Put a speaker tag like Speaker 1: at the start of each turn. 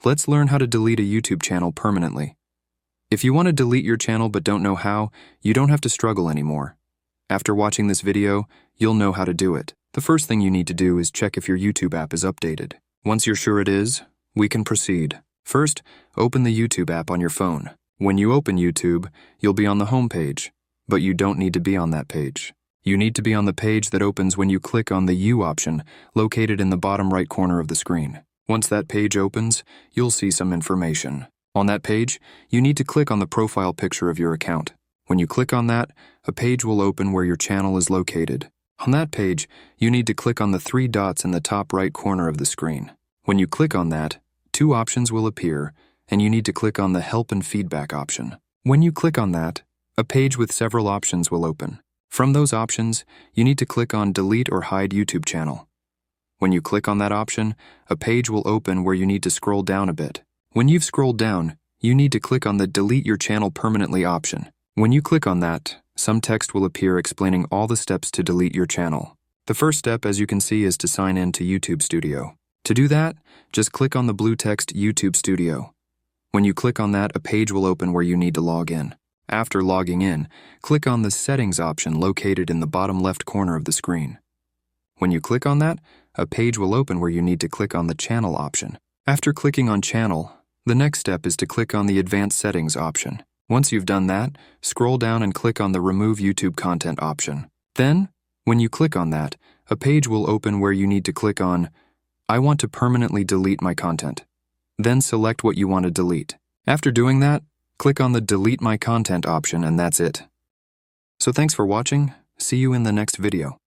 Speaker 1: Let's learn how to delete a YouTube channel permanently. If you want to delete your channel but don't know how, you don't have to struggle anymore. After watching this video, you'll know how to do it. The first thing you need to do is check if your YouTube app is updated. Once you're sure it is, we can proceed. First, open the YouTube app on your phone. When you open YouTube, you'll be on the home page, but you don't need to be on that page. You need to be on the page that opens when you click on the U option located in the bottom right corner of the screen. Once that page opens, you'll see some information. On that page, you need to click on the profile picture of your account. When you click on that, a page will open where your channel is located. On that page, you need to click on the three dots in the top right corner of the screen. When you click on that, two options will appear, and you need to click on the Help and Feedback option. When you click on that, a page with several options will open. From those options, you need to click on Delete or Hide YouTube Channel. When you click on that option, a page will open where you need to scroll down a bit. When you've scrolled down, you need to click on the Delete Your Channel Permanently option. When you click on that, some text will appear explaining all the steps to delete your channel. The first step, as you can see, is to sign in to YouTube Studio. To do that, just click on the blue text YouTube Studio. When you click on that, a page will open where you need to log in. After logging in, click on the Settings option located in the bottom left corner of the screen. When you click on that, a page will open where you need to click on the Channel option. After clicking on Channel, the next step is to click on the Advanced Settings option. Once you've done that, scroll down and click on the Remove YouTube Content option. Then, when you click on that, a page will open where you need to click on I want to permanently delete my content. Then select what you want to delete. After doing that, click on the Delete My Content option and that's it. So thanks for watching. See you in the next video.